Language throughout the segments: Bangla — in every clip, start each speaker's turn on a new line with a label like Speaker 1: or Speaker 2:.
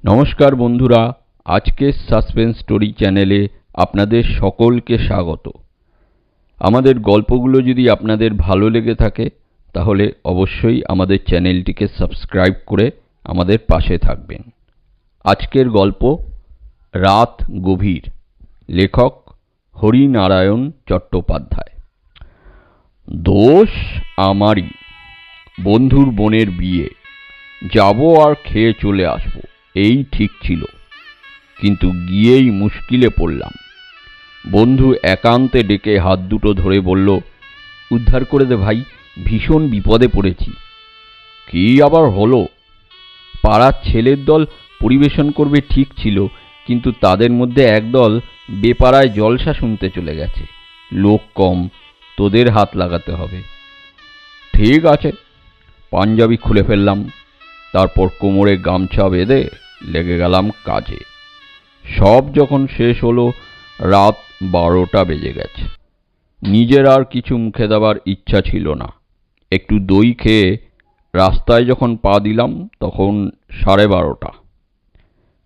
Speaker 1: নমস্কার বন্ধুরা, আজকের সাসপেন্স স্টোরি চ্যানেলে আপনাদের সকলকে স্বাগত। আমাদের গল্পগুলো যদি আপনাদের ভালো লেগে থাকে তাহলে অবশ্যই আমাদের চ্যানেলটিকে সাবস্ক্রাইব করে আমাদের পাশে থাকবেন। আজকের গল্প রাত গভীর, লেখক হরিনারায়ণ চট্টোপাধ্যায়। দোষ আমারই। বন্ধুর বোনের বিয়ে, যাব আর খেয়ে চলে আসবো, এই ঠিক ছিল, কিন্তু গিয়েই মুশকিলে পড়লাম। বন্ধু একান্তে ডেকে হাত দুটো ধরে বলল, উদ্ধার করে দে ভাই, ভীষণ বিপদে পড়েছি। কি আবার হলো? পাড়ার ছেলের দল পরিবেশন করবে ঠিক ছিল, কিন্তু তাদের মধ্যে একদল বেপাড়ায় জলসা শুনতে চলে গেছে। লোক কম, তোদের হাত লাগাতে হবে। ঠিক আছে, পাঞ্জাবি খুলে ফেললাম, তারপর কোমরে গামছা বেঁধে লেগে গেলাম কাজে। সব যখন শেষ হলো, রাত 12টা বেজে গেছে। নিজের আর কিছু মুখে দেবার ইচ্ছা ছিল না। একটু দই খেয়ে রাস্তায় যখন পা দিলাম তখন 12:30।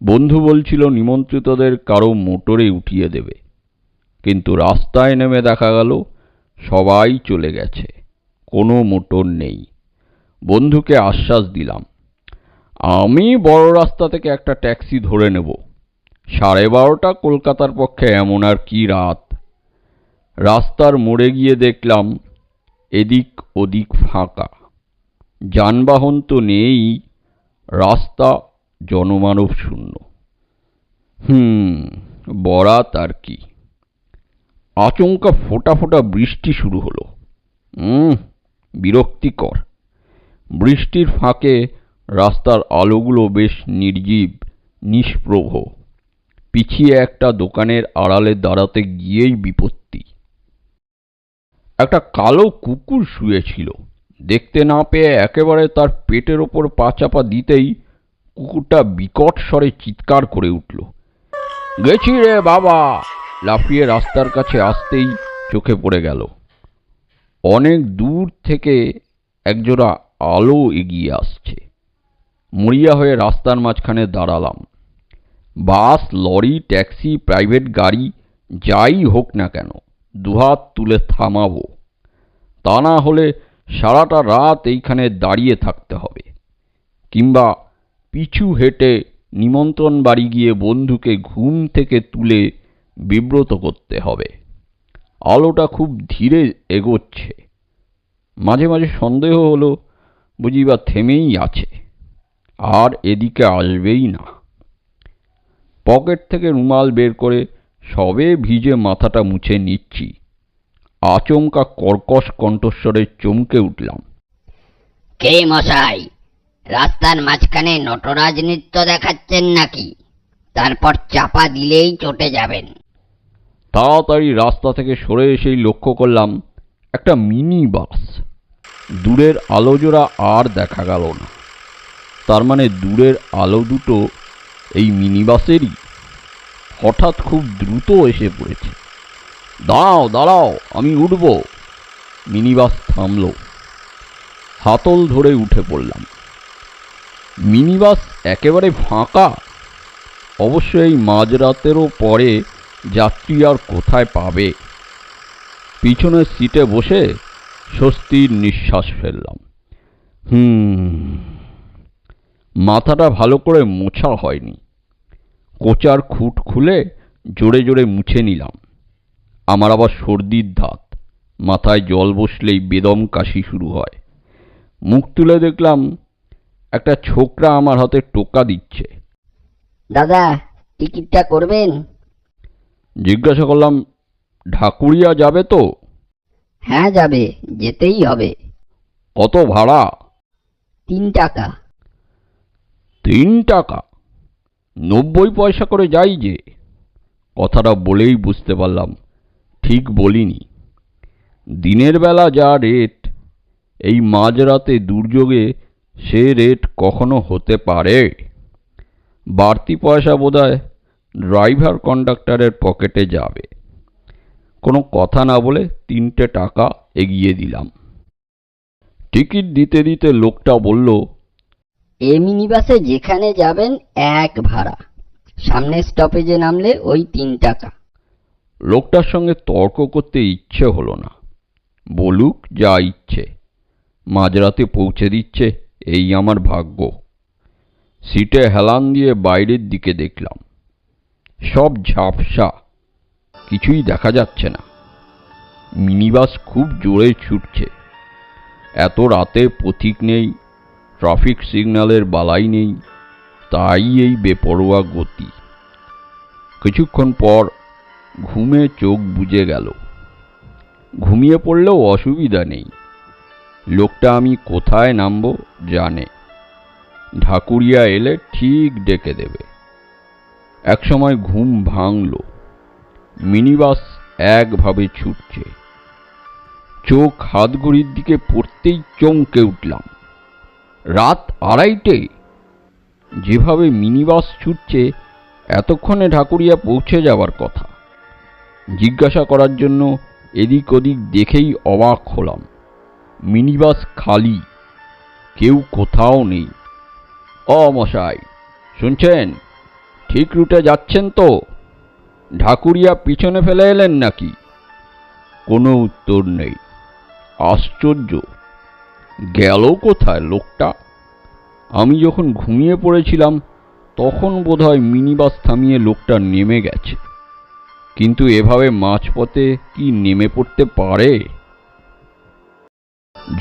Speaker 1: বন্ধু বলছিল নিমন্ত্রিতদের কারো মোটরে উঠিয়ে দেবে, কিন্তু রাস্তায় নেমে দেখা গেল সবাই চলে গেছে, কোনো মোটর নেই। বন্ধুকে আশ্বাস দিলাম, আমি বড় রাস্তা থেকে একটা ট্যাক্সি ধরে নেব। 12:30 কলকাতার পক্ষে এমন আর কি রাত। রাস্তার মোড়ে গিয়ে দেখলাম এদিক ওদিক ফাঁকা, যানবাহন তো নেই, রাস্তা জনমানব শূন্য। বরাত আর কি। আচমকা ফোঁটা ফোঁটা বৃষ্টি শুরু হলো। বিরক্তিকর। বৃষ্টির ফাঁকে রাস্তার আলোগুলো বেশ নির্জীব, নিষ্প্রভ। পিছিয়ে একটা দোকানের আড়ালে দাঁড়াতে গিয়েই বিপত্তি। একটা কালো কুকুর শুয়েছিল। দেখতে না পেয়ে একেবারে তার পেটের ওপর পা চাপা দিতেই কুকুরটা বিকট স্বরে চিৎকার করে উঠল, গেছি রে বাবা! লাফিয়ে রাস্তার কাছে আসতেই চোখে পড়ে গেল অনেক দূর থেকে একজোড়া আলো এগিয়ে আসছে। মরিয়া হয়ে রাস্তার মাঝখানে দাঁড়ালাম। বাস, লরি, ট্যাক্সি, প্রাইভেট গাড়ি যাই হোক না কেন, দুহাত তুলে থামাবো, তা না হলে সারাটা রাত এইখানে দাঁড়িয়ে থাকতে হবে, কিংবা পিছু হেঁটে নিমন্ত্রণ বাড়ি গিয়ে বন্ধুকে ঘুম থেকে তুলে বিব্রত করতে হবে। আলোটা খুব ধীরে এগোচ্ছে। মাঝে মাঝে সন্দেহ হলো বুঝি বা থেমেই আছে, আর এদিকে আসবেই না। পকেট থেকে রুমাল বের করে সবে ভিজে মাথাটা মুছে নিচ্ছি, আচমকা কর্কশ কণ্ঠস্বরে চমকে উঠলাম,
Speaker 2: কে মশাই, রাস্তার মাঝখানে নটরাজ নৃত্য দেখাচ্ছেন নাকি? তারপর চাপা দিলেই চটে যাবেন।
Speaker 1: তাড়াতাড়ি রাস্তা থেকে সরে এসেই লক্ষ্য করলাম একটা মিনি বাস। দূরের আলোজোড়া আর দেখা গেল না। তার মানে দূরের আলো দুটো এই মিনি বাসেরই। হঠাৎ খুব দ্রুত এসে পড়েছে। দাঁড়াও দাঁড়াও, আমি উঠব। মিনি বাস থামল। হাতল ধরে উঠে পড়লাম। মিনি বাস একেবারে ফাঁকা। অবশ্য এই মাঝরাতেরও পরে যাত্রী আর কোথায় পাবে। পিছনের সিটে বসে স্বস্তির নিঃশ্বাস ফেললাম। মাথাটা ভালো করে মোছা হয়নি। কোচার খুঁট খুলে জোরে জোরে মুছে নিলাম। আমার আবার সর্দির ধাত, মাথায় জল বসলেই বেদম কাশি শুরু হয়। মুখ তুলে দেখলাম একটা ছোকরা আমার হাতে টোকা দিচ্ছে।
Speaker 2: দাদা, টিকিটটা করবেন?
Speaker 1: জিজ্ঞাসা করলাম, ঢাকুরিয়া যাবে তো?
Speaker 2: হ্যাঁ যাবে, যেতেই হবে।
Speaker 1: কত ভাড়া?
Speaker 2: 3 টাকা।
Speaker 1: 3 টাকা? 90 পয়সা করে যাই যে। কথাটা বলেই বুঝতে পারলাম ঠিক বলিনি। দিনের বেলা যা রেট, এই মাঝরাতে দুর্যোগে সে রেট কখনো হতে পারে? বাড়তি পয়সা বোধহয় ড্রাইভার কন্ডাক্টরের পকেটে যাবে। কোনো কথা না বলে 3টে টাকা এগিয়ে দিলাম। টিকিট দিতে দিতে লোকটা বলল,
Speaker 2: এ মিনি বাসে যেখানে যাবেন এক ভাড়া, সামনের স্টপেজে নামলে ওই 3 টাকা।
Speaker 1: লোকটার সঙ্গে তর্ক করতে ইচ্ছে হলো না। বলুক যা ইচ্ছে, মাঝরাতে পৌঁছে দিচ্ছে, এই আমার ভাগ্য। সিটে হেলান দিয়ে বাইরের দিকে দেখলাম, সব ঝাপসা, কিছুই দেখা যাচ্ছে না। মিনিবাস খুব জোরে ছুটছে। এত রাতে পথিক নেই, ট্রাফিক সিগন্যালের বালাই নেই, তাই এই বেপরোয়া গতি। কিছুক্ষণ পর ঘুমে চোখ বুজে গেল। ঘুমিয়ে পড়লেও অসুবিধা নেই, লোকটা আমি কোথায় নামবো জানে। ঢাকুরিয়া এলে ঠিক ডেকে দেবে। একসময় ঘুম ভাঙল। মিনিবাস একভাবে ছুটছে। চোখ হাতঘড়ির দিকে পড়তেই চমকে উঠলাম। রাত 2:30। যেভাবে মিনিবাস ছুটছে এতক্ষণে ঢাকুরিয়া পৌঁছে যাবার কথা। জিজ্ঞাসা করার জন্য এদিক ওদিক দেখেই অবাক হলাম। মিনিবাস খালি, কেউ কোথাও নেই। মশাই, শুনছেন? ঠিক রুটে যাচ্ছেন তো? ঢাকুরিয়া পিছনে ফেলে এলেন নাকি? কোনো উত্তর নেই। আশ্চর্য, গেল কোথায় লোকটা? আমি যখন ঘুমিয়ে পড়েছিলাম তখন বোধহয় মিনিবাস থামিয়ে লোকটা নেমে গেছে, কিন্তু এভাবে মাঝপথে কি নেমে পড়তে পারে?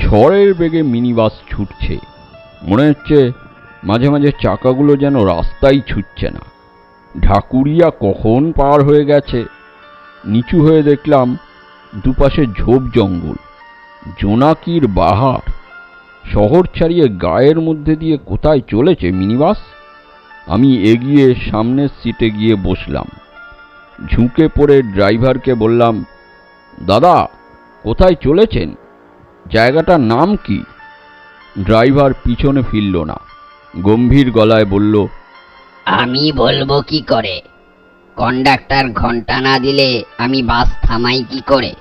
Speaker 1: ঝড়ের বেগে মিনিবাস ছুটছে, মনে হচ্ছে মাঝে মাঝে চাকাগুলো যেন রাস্তায় ছুটছে না। ঢাকুরিয়া কখন পার হয়ে গেছে। নিচু হয়ে দেখলাম দুপাশে ঝোপ জঙ্গল, জোনাকির বাহার। শহর ছাড়িয়ে গায়ের মধ্যে দিয়ে কোথায় চলেছে মিনিবাস? আমি এগিয়ে সামনের সিটে গিয়ে বসলাম। ঝুঁকে পড়ে ড্রাইভারকে বললাম, দাদা, কোথায় চলেছেন? জায়গাটার নাম কি? ড্রাইভার পিছনে ফিরল না, গম্ভীর গলায় বলল,
Speaker 2: আমি বলবো কি করে? কন্ডাক্টর ঘন্টা না দিলে আমি বাস থামাই কি করে?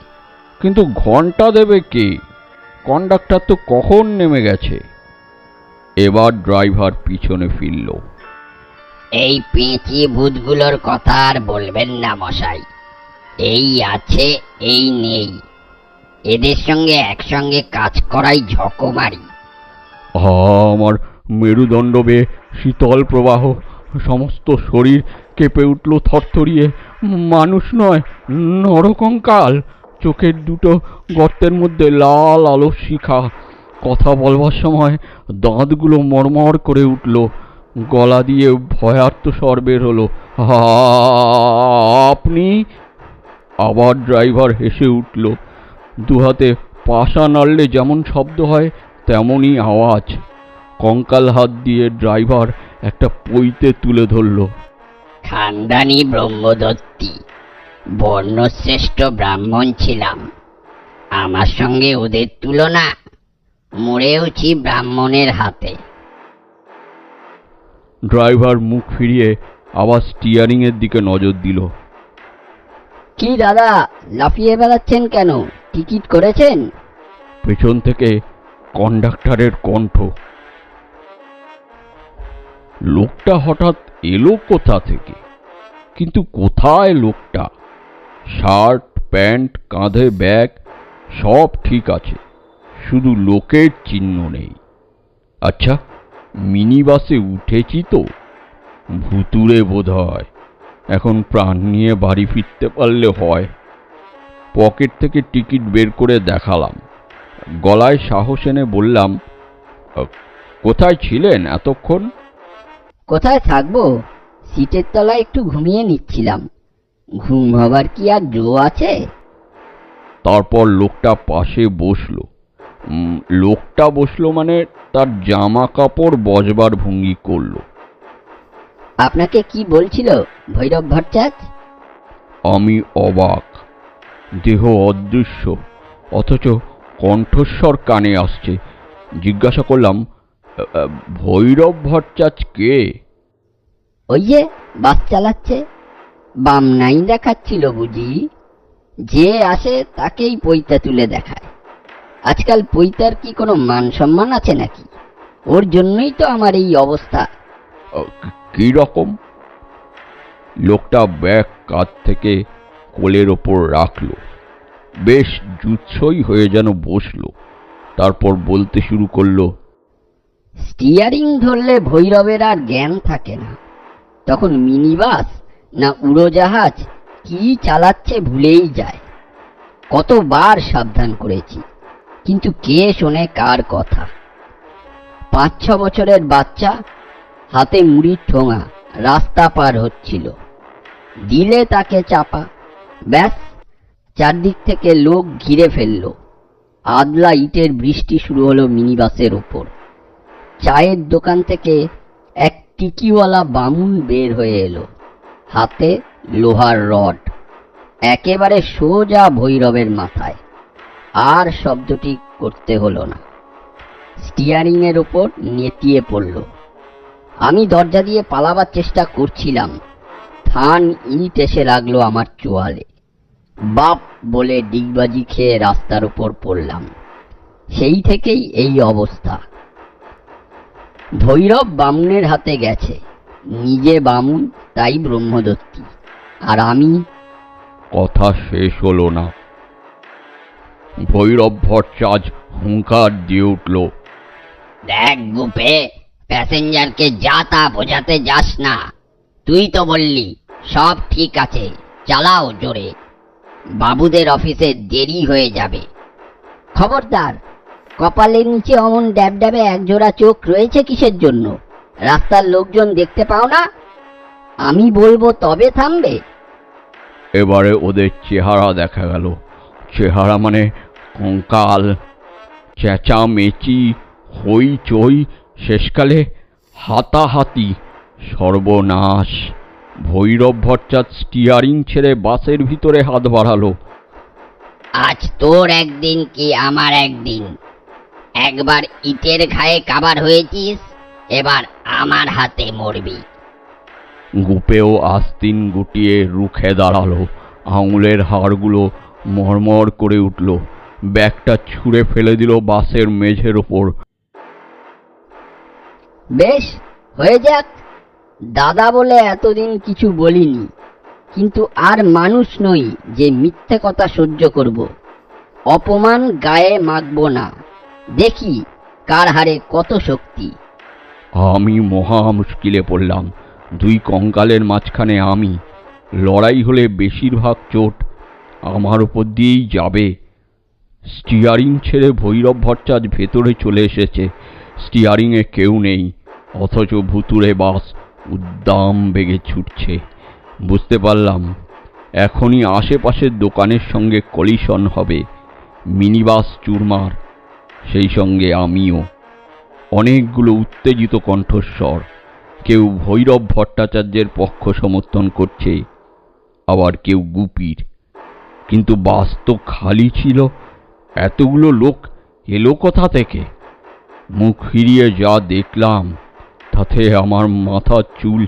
Speaker 1: কিন্তু ঘন্টা দেবে কে? কন্ডাক্টর তো কখন নেমে গেছে। এবার ড্রাইভার পিছনে ফিরল।
Speaker 2: এই পেঁচি ভূতগুলোর কথা আর বলবেন না মশাই। এই আছে, এই নেই, এদের সঙ্গে একসঙ্গে কাজ করাই ঝকমারি।
Speaker 1: আমার মেরুদণ্ড বেয়ে শীতল প্রবাহ, সমস্ত শরীর কেঁপে উঠল থরথরিয়ে। মানুষ নয়, নরকঙ্কাল। চোখের দুটো গর্তের মধ্যে লাল আলো শিখা। কথা বলবার সময় দাঁতগুলো মড়মড় করে উঠল। গলা দিয়ে ভয়ার্ত স্বর বের হলো, আপনি? আবার ড্রাইভার হেসে উঠল। দুহাতে পাশা নাড়লে যেমন শব্দ হয় তেমনই আওয়াজ। কঙ্কাল হাত দিয়ে ড্রাইভার একটা পইতে তুলে ধরল।
Speaker 2: খানদানি ব্রহ্মদত্তী, বর্ণশ্রেষ্ঠ ব্রাহ্মণ ছিলাম। আমার সঙ্গে ওদের তুলনা? মরেওছি ব্রাহ্মণের হাতে।
Speaker 1: ড্রাইভার মুখ ফিরিয়ে আবার স্টিয়ারিং এর দিকে নজর দিল।
Speaker 2: কি দাদা, লাফিয়ে বেড়াচ্ছেন কেন? টিকিট করেছেন?
Speaker 1: পেছন থেকে কন্ডাক্টরের কণ্ঠ। লোকটা হঠাৎ এলো কোথা থেকে? কিন্তু কোথায় লোকটা? শার্ট, প্যান্ট, কাঁধে ব্যাগ, সব ঠিক আছে, শুধু লোকের চিহ্ন নেই। আচ্ছা, মিনি বাসে উঠেছি তো? ভুতুড়ে বোধ হয়। এখন প্রাণ নিয়ে বাড়ি ফিরতে পারলে হয়। পকেট থেকে টিকিট বের করে দেখালাম। গলায় সাহস এনে বললাম, কোথায় ছিলেন এতক্ষণ?
Speaker 2: কোথায় থাকবো? সিটের তলায় একটু ঘুমিয়ে নিচ্ছিলাম। ঘুম হবার কি আর জো আছে?
Speaker 1: তারপর লোকটা পাশে বসলো। লোকটা বসলো মানে তার জামা কাপড় বজবার ভঙ্গি করলো।
Speaker 2: আপনাকে কি বলছিল ভৈরব ভট্টাচার্য?
Speaker 1: আমি অবাক। দেহ অদৃশ্য, অথচ কণ্ঠস্বর কানে আসছে। জিজ্ঞাসা করলাম, ভৈরব ভট্টাচার্য কে?
Speaker 2: ওই যে বাস চালাচ্ছে, বাম নাই দেখাচ্ছিল বুঝি। যে আসে তাকেই পইতা তুলে দেখায়। আজকাল পইতার কি কোনো মান সম্মান আছে নাকি? ওর জন্যই তো আমার এই অবস্থা।
Speaker 1: কি রকম? লোকটা ব্যাগ কাঁধ থেকে কোলের ওপর রাখলো, বেশ জুৎসই হয়ে যেন বসলো। তারপর বলতে শুরু করলো,
Speaker 2: স্টিয়ারিং ধরলে ভৈরবের আর জ্ঞান থাকে না। তখন মিনি বাস না উড়োজাহাজ কি চালাচ্ছে ভুলেই যায়। কতবার সাবধান করেছি, কিন্তু কে শোনে কার কথা। 5-6 বছরের বাচ্চা হাতে মুড়ির ঠোঙা রাস্তা পার হচ্ছিল, দিলে তাকে চাপা, ব্যাস চারদিক থেকে লোক ঘিরে ফেলল। আদলা ইটের বৃষ্টি শুরু হলো মিনিবাসের ওপর। চায়ের দোকান থেকে এক টিকিওয়ালা বামুন বের হয়ে এলো, হাতে লোহার রড, একেবারে সোজা ভৈরবের মাথায়। আর শব্দটি করতে হলো না, স্টিয়ারিং এর ওপর নেতিয়ে পড়ল। আমি দরজা দিয়ে পালাবার চেষ্টা করছিলাম, থান ইট এসে লাগলো আমার চোয়ালে। বাপ বলে ডিগবাজি খেয়ে রাস্তার উপর পড়লাম। সেই থেকেই এই অবস্থা। ভৈরব বামুনের হাতে গেছে, নিজে বামুন তাই ব্রহ্মদত্তী, আর আমি।
Speaker 1: কথা শেষ হলো না। ভৈরব ভট্টাচার্য হুঙ্কার দিয়ে উঠল,
Speaker 2: দেখ গুপে, প্যাসেঞ্জারকে যা তা বোঝাতে যাস না। তুই তো বললি সব ঠিক আছে, চালাও জোরে, বাবুদের অফিসে দেরি হয়ে যাবে। খবরদার, কপালের নিচে অমন ড্যাবড্যাবে একজোড়া চোখ রয়েছে কিসের জন্য? রাস্তার লোকজন দেখতে পাও না? আমি বলবো তবে থামবে।
Speaker 1: এবারে ওদের চেহারা দেখা গেল। চেহারা মানে কঙ্কাল, চেঁচামেচি, হইচই, শেষকালে হাতাহাতি, সর্বনাশ। ভৈরব ভট্টাচার্য স্টিয়ারিং ছেড়ে বাসের ভিতরে হাত বাড়ালো।
Speaker 2: আজ তোর একদিন কি আমার একদিন। একবার ইটের ঘায়ে কাবার হয়েছিস, এবার আমার হাতে মরবি।
Speaker 1: গুপেও আস্তিন গুটিয়ে রুখে দাঁড়ালো। আঙুলের হাড়গুলো মরমর করে উঠল। ব্যাগটা ছুঁড়ে ফেলে দিল বাসের মেঝের ওপর।
Speaker 2: বেশ, হয়ে যাক। দাদা বলে এতদিন কিছু বলিনি, কিন্তু আর মানুষ নই যে মিথ্যে কথা সহ্য করব। অপমান গায়ে মাখবো না। দেখি কার হারে কত শক্তি।
Speaker 1: আমি মহা মুশকিলে পড়লাম। দুই কঙ্কালের মাঝখানে আমি। লড়াই হলে বেশিরভাগ চোট আমার উপর দিয়েই যাবে। স্টিয়ারিং ছেড়ে ভৈরব ভট্টাচার্য ভেতরে চলে এসেছে। স্টিয়ারিংয়ে কেউ নেই, অথচ ভুতুড়ে বাস উদ্দাম বেগে ছুটছে। বুঝতে পারলাম এখনই আশেপাশের দোকানের সঙ্গে কলিশন হবে। মিনিবাস চুরমার, সেই সঙ্গে আমিও। অনেকগুলো উত্তেজিত কণ্ঠস্বর। কেউ ভৈরব ভট্টাচার্যের পক্ষ সমর্থন করছে, আবার কেউ গুপির। কিন্তু বাস তো খালি ছিল। এতগুলো লোক এলো কোথা থেকে? মুখ ফিরিয়ে যা দেখলাম তাতে আমার মাথার চুল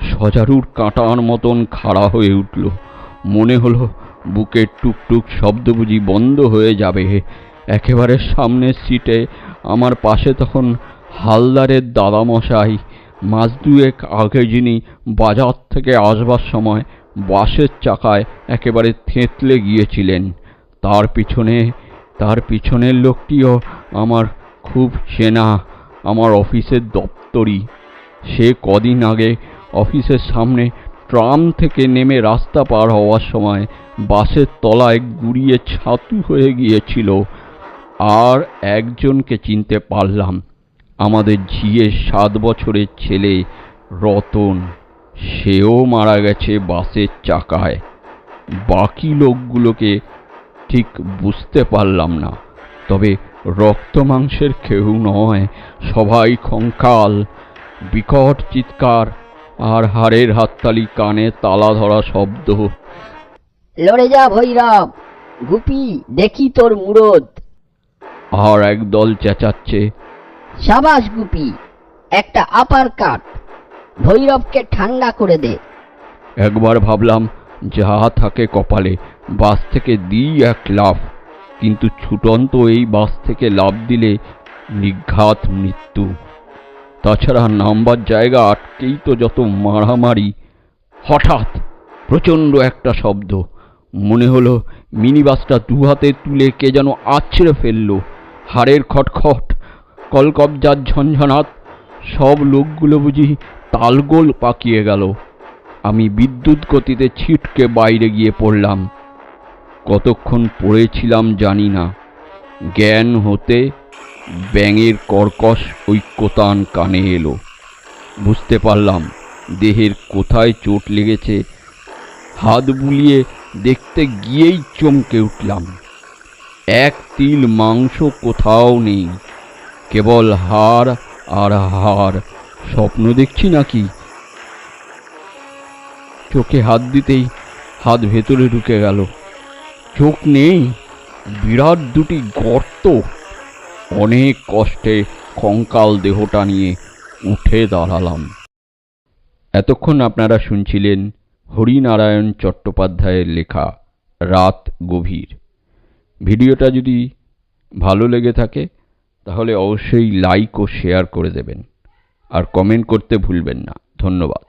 Speaker 1: সজারুর কাঁটার মতন খাড়া হয়ে উঠল। মনে হলো বুকের টুকটুক শব্দ বুঝি বন্ধ হয়ে যাবে। একেবারে সামনের সিটে আমার পাশে তখন হালদারের দাদামশাই, মাস দুয়েক আগে যিনি বাজার থেকে আসবার সময় বাসের চাকায় একেবারে থেঁতলে গিয়েছিলেন। তার পিছনের লোকটিও আমার খুব চেনা, আমার অফিসের দপ্তরি। সে কদিন আগে অফিসের সামনে ট্রাম থেকে নেমে রাস্তা পার হওয়ার সময় বাসের তলায় গুড়িয়ে ছাতু হয়ে গিয়েছিল। আর একজনকে চিনতে পারলাম, আমাদের ঝিয়ের 7 বছরের ছেলে রতন। সেও মারা গেছে বাসের চাকায়। বাকি লোকগুলোকে ঠিক বুঝতে পারলাম না, তবে রক্ত মাংসের কেউ নয়, সবাই কঙ্কাল। বিকট চিৎকার আর হাড়ের হাততালি, কানে তালা ধরা শব্দ।
Speaker 2: লড়ে যা ভৈরব, গুপি দেখি তোর মুরদ।
Speaker 1: আর একদল চেঁচাচ্ছে,
Speaker 2: সাবাস গুপি, একটা আপার কাট, ভৈরবকে ঠান্ডা করে দে।
Speaker 1: একবার ভাবলাম যা থাকে কপালে, বাস থেকে দিই এক লাফ। কিন্তু ছুটন্ত এই বাস থেকে লাফ দিলে নিঘাত মৃত্যু। তাছাড়া নামবার জায়গা আটকেই তো যত মারামারি। হঠাৎ প্রচণ্ড একটা শব্দ, মনে হলো মিনি বাসটা দু হাতে তুলে কে যেন আছড়ে ফেললো। হাড়ের খটখট, কলকবজার ঝনঝনাত, সব লোকগুলো বুঝি তালগোল পাকিয়ে গেল। আমি বিদ্যুৎ গতিতে ছিটকে বাইরে গিয়ে পড়লাম। কতক্ষণ পড়েছিলাম জানি না। জ্ঞান হতে ব্যাঙের কর্কশ ঐক্যতান কানে এলো। বুঝতে পারলাম দেহের কোথায় চোট লেগেছে। হাত বুলিয়ে দেখতে গিয়েই চমকে উঠলাম। এক তিল মাংস কোথাও নেই, কেবল হাড় আর হাড়। স্বপ্ন দেখছি নাকি? চোখে হাত দিতেই হাত ভেতরে ঢুকে গেল। চোখ নেই, বিরাট দুটি গর্ত। অনেক কষ্টে কঙ্কাল দেহটা নিয়ে উঠে দাঁড়ালাম। এতক্ষণ আপনারা শুনছিলেন হরিনারায়ণ চট্টোপাধ্যায়ের লেখা রাত গভীর। ভিডিওটা যদি ভালো লেগে থাকে তাহলে অবশ্যই লাইক ও শেয়ার করে দেবেন, আর কমেন্ট করতে ভুলবেন না। ধন্যবাদ।